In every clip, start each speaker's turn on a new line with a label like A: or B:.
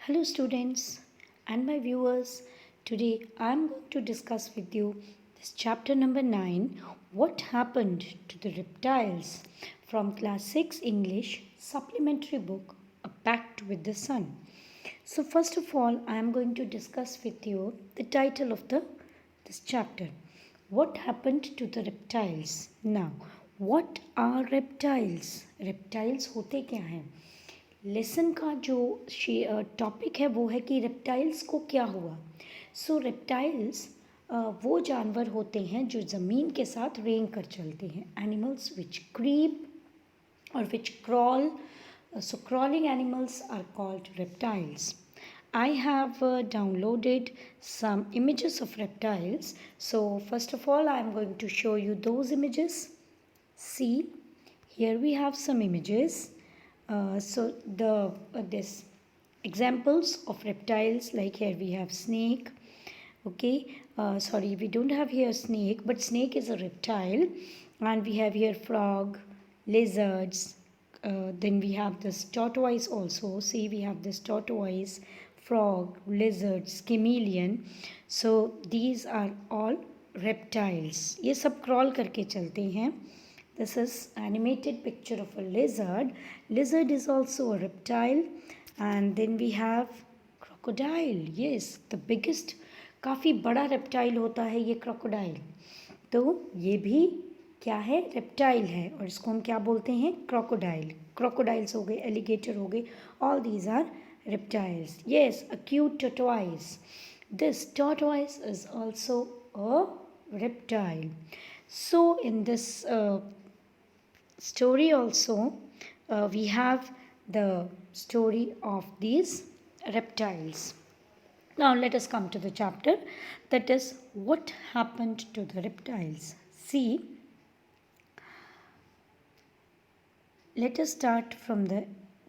A: Hello, students and my viewers. Today I am going to discuss with you this chapter number 9, What Happened to the Reptiles, from Class 6 English Supplementary Book, A Pact with the Sun. So, first of all, I am going to discuss with you the title of this chapter. What happened to the reptiles? Now, what are reptiles? Reptiles होते क्या हैं? Lesson का जो topic है वो है कि reptiles को क्या हुआ. सो रेप्टाइल्स वो जानवर होते हैं जो ज़मीन के साथ रेंग कर चलते हैं. एनिमल्स विच क्रीप और विच crawl. So crawling animals are called reptiles. I have downloaded some images of reptiles. So first of all I am going to show you those images. See, here we have some images. So this examples of reptiles, like here we have snake. Okay, sorry, we don't have here snake, but snake is a reptile. And we have here frog, lizards. Then we have this tortoise also. See, we have this tortoise, frog, lizards, chameleon. So these are all reptiles. ये सब crawl करके चलते हैं. This is animated picture of a lizard. Lizard is also a reptile. And then we have crocodile. Yes, the biggest, काफ़ी बड़ा reptile होता है ये crocodile. तो ये भी क्या है? reptile है. और इसको हम क्या बोलते हैं? crocodile. crocodiles हो गए, alligator हो गए. All these are reptiles. Yes, a cute tortoise. This tortoise is also a reptile. So in this story also we have the story of these reptiles. Now let us come to the chapter, that is what happened to the reptiles. See, let us start from the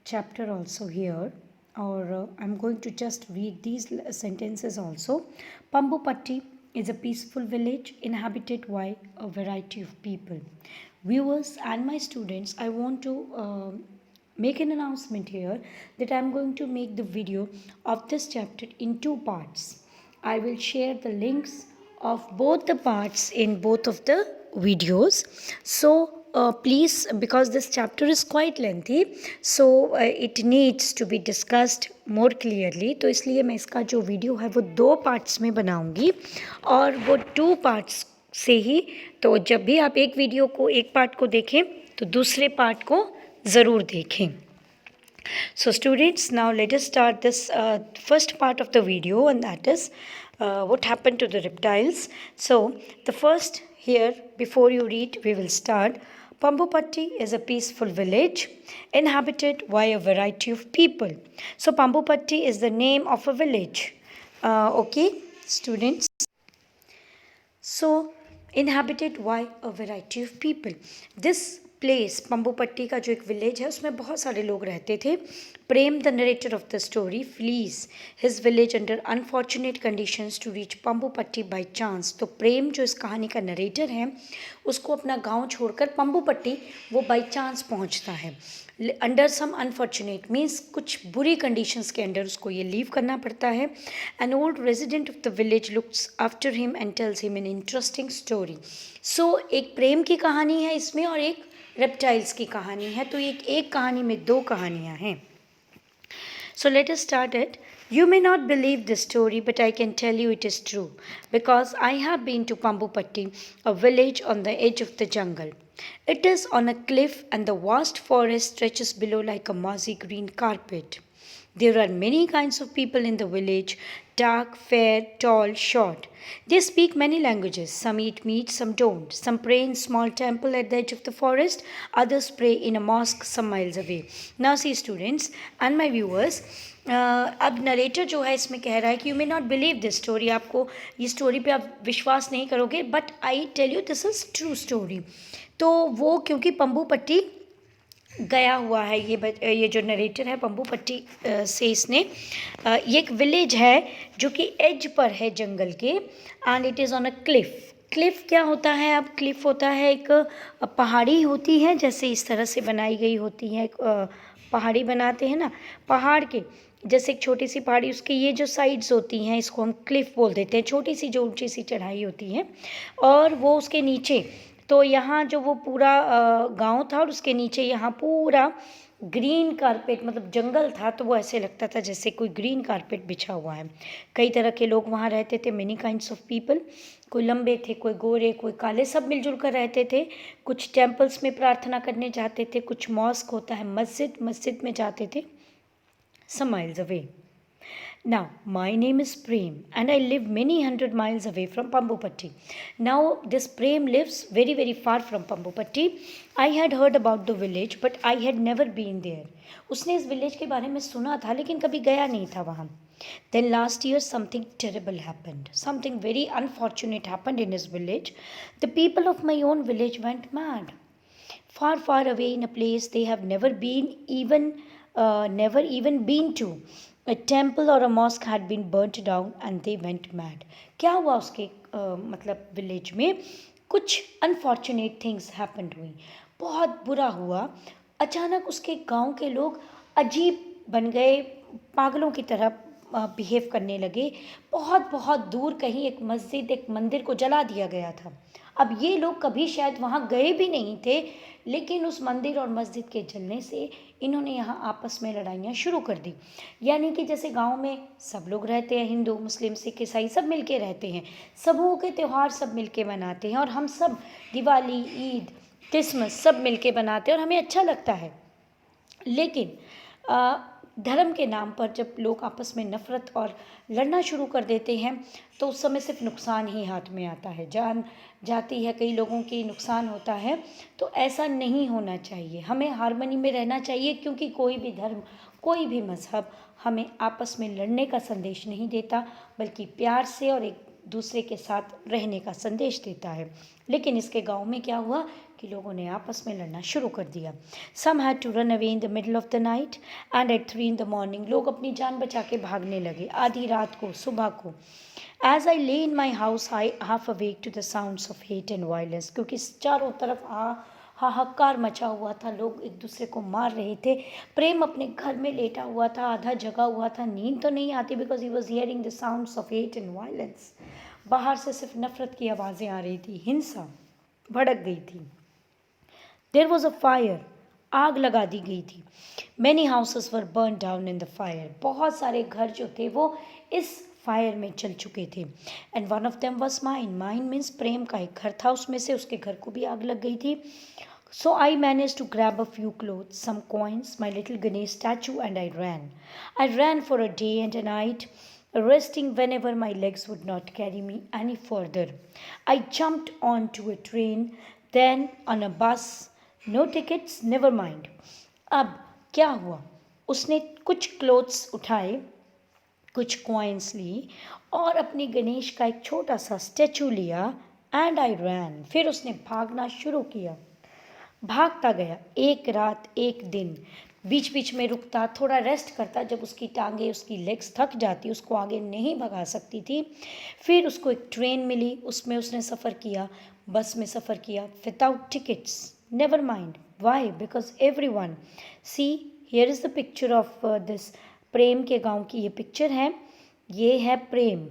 A: chapter also here, or I'm going to just read these sentences also. Pambupatti is a peaceful village inhabited by a variety of people. Viewers and my students, I want to make an announcement here that I'm going to make the video of this chapter in two parts. I will share the links of both the parts in both of the videos. So please, because this chapter is quite lengthy, so it needs to be discussed more clearly. तो इसलिए मैं इसका जो video है वो दो parts में बनाऊंगी, और वो टू पार्ट्स से ही, तो जब भी आप एक वीडियो को एक पार्ट को देखें तो दूसरे पार्ट को ज़रूर देखें. So students, now let us start this first part of the video, and that is what happened to the reptiles. So the first here, before you read, we will start. Pambupatti is a peaceful village inhabited by a variety of people. So Pambupatti is the name of a village. Okay, students. So inhabited by a variety of people. This place Pambupatti का जो एक village है उसमें बहुत सारे लोग रहते थे. Prem, the narrator of the story, flees his village under unfortunate conditions to reach Pambupatti by chance. तो प्रेम जो इस कहानी का नरेटर है उसको अपना गांव छोड़कर पंबुपट्टी वो बाय चांस पहुंचता है. अंडर सम अनफॉर्चुनेट मीन्स कुछ बुरी कंडीशंस के अंडर उसको ये लीव करना पड़ता है. An old resident of the village looks after him and tells him an interesting story. So एक प्रेम की कहानी है इसमें और एक रेप्टाइल्स की कहानी है. तो एक कहानी में दो कहानियाँ हैं. So let us start it. You may not believe this story, but I can tell you it is true, because I have been to Pambupatti, a village on the edge of the jungle. It is on a cliff and the vast forest stretches below like a mossy green carpet. There are many kinds of people in the village, dark, fair, tall, short. They speak many languages. Some eat meat, some don't. Some pray in small temple at the edge of the forest. Others pray in a mosque some miles away. Now see students and my viewers, अब narrator जो है इसमें कह रहा है कि you may not believe this story, आपको ये स्टोरी पे आप विश्वास नहीं करोगे, but I tell you this is true story. तो वो क्योंकि पंबुपट्टी गया हुआ है, ये जो नरेटर है पंबुपट्टी से इसने ये एक विलेज है जो कि एज पर है जंगल के, and it is on a cliff. Cliff क्या होता है? अब क्लिफ होता है एक पहाड़ी होती है, जैसे इस तरह से बनाई गई होती है, पहाड़ी बनाते हैं ना, पहाड़ के जैसे एक छोटी सी पहाड़ी, उसकी ये जो साइड्स होती हैं इसको हम क्लिफ बोल देते हैं, छोटी सी जो ऊंची सी चढ़ाई होती है, और वो उसके नीचे, तो यहाँ जो वो पूरा गांव था और उसके नीचे यहाँ पूरा ग्रीन कारपेट, मतलब जंगल था, तो वो ऐसे लगता था जैसे कोई ग्रीन कारपेट बिछा हुआ है। कई तरह के लोग वहाँ रहते थे, मेनी काइंड्स ऑफ पीपल, कोई लंबे थे, कोई गोरे, कोई काले, सब मिलजुल कर रहते थे। कुछ टेम्पल्स में प्रार्थना करने जाते थे, कुछ मॉस्क होता है, मस्जिद में जाते थे, some miles away. Now, my name is Prem and I live many hundred miles away from Pambupatti. Now, this Prem lives very, very far from Pambupatti. I had heard about the village but I had never been there. उसने इस village के बारे में सुना था लेकिन कभी गया नहीं था वहाँ. Then last year something terrible happened. Something very unfortunate happened in his village. The people of my own village went mad. Far, far away in a place they have never even been to. A temple or a mosque had been burnt down and they went mad. क्या हुआ उसके मतलब village में? कुछ unfortunate things happened हुई, बहुत बुरा हुआ. अचानक उसके गांव के लोग अजीब बन गए, पागलों की तरह बिहेव करने लगे. बहुत बहुत दूर कहीं एक मस्जिद, एक मंदिर को जला दिया गया था. अब ये लोग कभी शायद वहाँ गए भी नहीं थे, लेकिन उस मंदिर और मस्जिद के जलने से इन्होंने यहाँ आपस में लड़ाइयाँ शुरू कर दी. यानी कि जैसे गांव में सब लोग रहते हैं, हिंदू, मुस्लिम, सिख, ईसाई सब मिलके रहते हैं, सबों के त्यौहार सब मिलके मनाते हैं, और हम सब दिवाली, ईद, क्रिसमस सब मिलके बनाते हैं और हमें अच्छा लगता है. लेकिन धर्म के नाम पर जब लोग आपस में नफ़रत और लड़ना शुरू कर देते हैं तो उस समय सिर्फ नुकसान ही हाथ में आता है, जान जाती है, कई लोगों की नुकसान होता है. तो ऐसा नहीं होना चाहिए, हमें हार्मनी में रहना चाहिए, क्योंकि कोई भी धर्म, कोई भी मज़हब हमें आपस में लड़ने का संदेश नहीं देता, बल्कि प्यार से और एक दूसरे के साथ रहने का संदेश देता है. लेकिन इसके गांव में क्या हुआ कि लोगों ने आपस में लड़ना शुरू कर दिया. Some had to run away in the middle of the night and at 3 in the morning लोग अपनी जान बचा के भागने लगे, आधी रात को, सुबह को. As I lay in my house I half awake to the sounds of hate and violence, क्योंकि चारों तरफ हाहाकार मचा हुआ था, लोग एक दूसरे को मार रहे थे. प्रेम अपने घर में लेटा हुआ था, आधा जगा हुआ था, नींद तो नहीं आती, because he was hearing the sounds of hate and violence. बाहर से सिर्फ नफरत की आवाज़ें आ रही थी, हिंसा भड़क गई थी. देयर वॉज अ फायर, आग लगा दी गई थी. Many houses were burn down in the fire, बहुत सारे घर जो थे वो इस फायर में चल चुके थे. And one of them was mine. Mine means Prem का एक घर था, उसमें से उसके घर को भी आग लग गई थी. So I managed to grab a few clothes, some coins, my little Ganesh statue, and I ran. I ran for a day and a night, resting whenever my legs would not carry me any further. I jumped onto a train, then on a bus. No tickets, never mind. अब क्या हुआ? उसने कुछ clothes उठाए, कुछ coins ली और अपने गणेश का एक छोटा सा स्टैचू लिया. एंड आई रैन, फिर उसने भागना शुरू किया. भागता गया, एक रात एक दिन, बीच बीच में रुकता, थोड़ा रेस्ट करता. जब उसकी टांगे, उसकी लेग्स थक जाती, उसको आगे नहीं भगा सकती थी, फिर उसको एक ट्रेन मिली, उसमें उसने सफ़र किया, बस में सफ़र किया, without tickets, never mind. Why? Because every one, see here is the picture of this. Prem के गांव की ये पिक्चर है. ये है प्रेम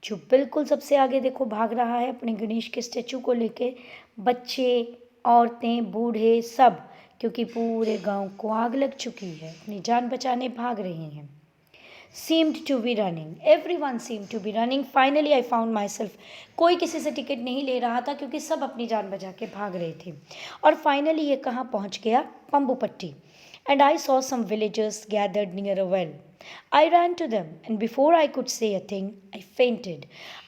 A: जो बिल्कुल सबसे आगे देखो भाग रहा है अपने गणेश के स्टैचू को लेके. बच्चे, औरतें, बूढ़े सब, क्योंकि पूरे गांव को आग लग चुकी है, अपनी जान बचाने भाग रहे हैं. seemed to be running, everyone seemed to be running. Finally I found myself, कोई किसी से टिकट नहीं ले रहा था क्योंकि सब अपनी जान बचा के भाग रहे थे. और फाइनली ये कहाँ पहुँच गया? पंबुपट्टी. And I saw some villagers gathered near a well. I ran to them and before I could say a thing, I fainted.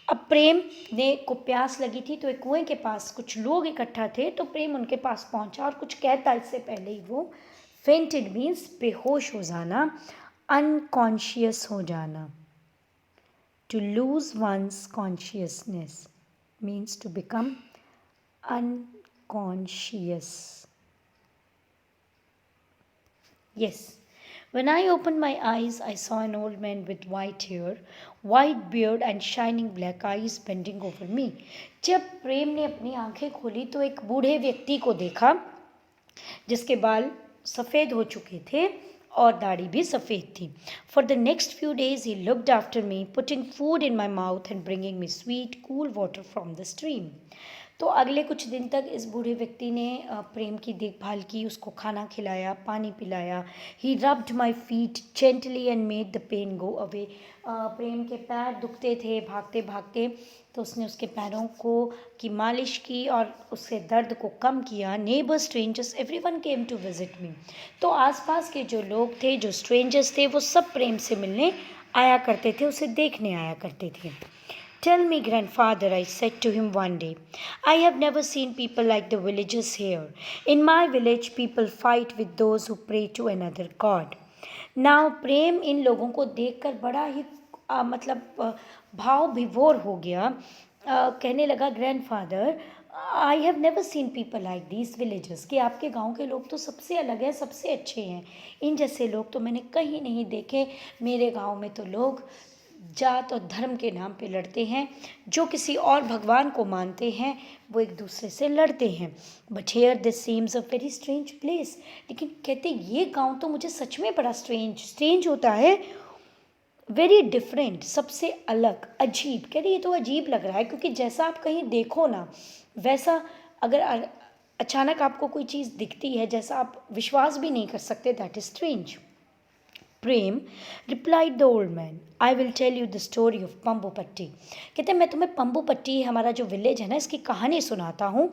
A: अब प्रेम ने को प्यास लगी थी तो एक कुएं के पास कुछ लोग इकट्ठा थे, तो प्रेम उनके पास पहुंचा और कुछ कहता इससे पहले ही वो फेंटेड मीन्स बेहोश हो जाना, अनकॉन्शियस हो जाना. To lose one's consciousness means to become unconscious. Yes. When I opened my eyes, I saw an old man with white hair, white beard and shining black eyes bending over me. जब प्रेम ने अपनी आंखें खोली तो एक बूढ़े व्यक्ति को देखा जिसके बाल सफ़ेद हो चुके थे और दाढ़ी भी सफ़ेद थी. For the next few days he looked after me, putting food in my mouth and bringing me sweet, cool water from the stream. तो अगले कुछ दिन तक इस बूढ़े व्यक्ति ने प्रेम की देखभाल की, उसको खाना खिलाया, पानी पिलाया. He rubbed my feet gently and made the pain go away. Prem के पैर दुखते थे भागते भागते, तो उसने उसके पैरों को की मालिश की और उसके दर्द को कम किया. Neighbour strangers everyone came to visit me. तो आसपास के जो लोग थे, जो स्ट्रेंजर्स थे, वो सब प्रेम से मिलने आया करते थे, उसे देखने आया करते थे. Tell me, grandfather, I said to him one day. I have never seen people like the villagers here. In my village, people fight with those who pray to another god. Now, प्रेम इन लोगों को देखकर बड़ा ही भाव विभोर हो गया. कहने लगा, grandfather, I have never seen people like these villagers, कि आपके गांव के लोग तो सबसे अलग हैं, सबसे अच्छे हैं. इन जैसे लोग तो मैंने कहीं नहीं देखे. मेरे गांव में तो लोग जात और धर्म के नाम पे लड़ते हैं. जो किसी और भगवान को मानते हैं वो एक दूसरे से लड़ते हैं. But here this seems a very strange place. लेकिन कहते ये गांव तो मुझे सच में बड़ा स्ट्रेंज होता है. वेरी डिफरेंट, सबसे अलग, अजीब. कह रही ये तो अजीब लग रहा है, क्योंकि जैसा आप कहीं देखो ना, वैसा अगर अचानक आपको कोई चीज़ दिखती है, जैसा आप विश्वास भी नहीं कर सकते, that is strange. Prem, replied the old man, I will tell you the story of Pambupatti. कहते हैं मैं तुम्हें पंबुपट्टी, हमारा जो विलेज है ना, इसकी कहानी सुनाता हूँ.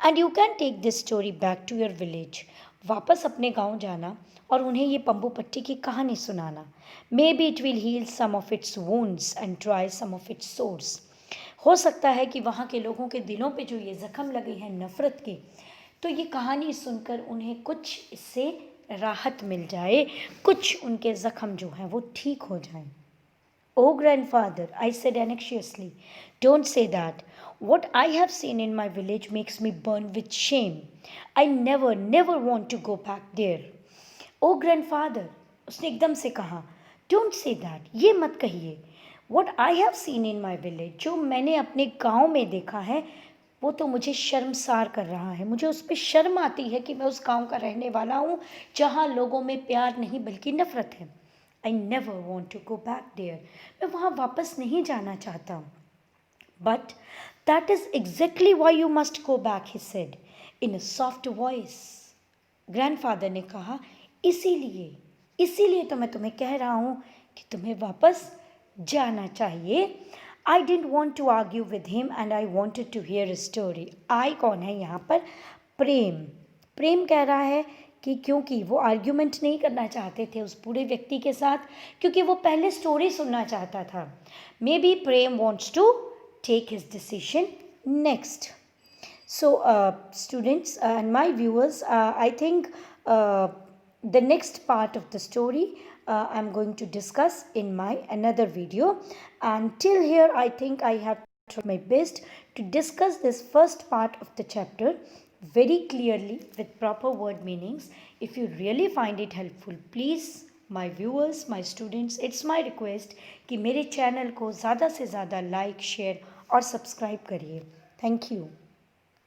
A: And you can take this story back to your village. वापस अपने गांव जाना और उन्हें ये पंबुपट्टी की कहानी सुनाना. Maybe it will heal some of its wounds and dry some of its sores. हो सकता है कि वहाँ के लोगों के दिलों पे जो ये ज़ख्म लगे हैं नफ़रत के, तो ये कहानी सुनकर उन्हें कुछ इससे राहत मिल जाए, कुछ उनके ज़ख्म जो हैं वो ठीक हो जाएं. Oh grandfather, I said anxiously, don't say that. What I have seen in my village makes me burn with shame. I never want to go back there. Oh grandfather, उसने एकदम से कहा, don't say that, ये मत कहिए. What I have seen in my village, जो मैंने अपने गांव में देखा है, वो तो मुझे शर्मसार कर रहा है. मुझे उस पर शर्म आती है कि मैं उस गांव का रहने वाला हूँ जहाँ लोगों में प्यार नहीं बल्कि नफ़रत है. I never want to go back there. मैं वहाँ वापस नहीं जाना चाहता. But that is exactly why you must go back, he said in a soft voice. Grandfather ने कहा, इसीलिए तो मैं तुम्हें कह रहा हूँ कि तुम्हें वापस जाना चाहिए. I didn't want to argue with him and I wanted to hear a story. I कौन है यहाँ पर? प्रेम कह रहा है कि क्योंकि वो आर्ग्यूमेंट नहीं करना चाहते थे उस बूढ़े व्यक्ति के साथ, क्योंकि वो पहले स्टोरी सुनना चाहता था. Maybe Prem wants to take his decision next. So students and my viewers, I think the next part of the story I'm going to discuss in my another video. And till here I think I have tried my best to discuss this first part of the chapter very clearly with proper word meanings. If you really find it helpful, please my viewers, my students, it's my request कि मेरे channel को ज़्यादा से ज़्यादा like, share और subscribe करिए. Thank you.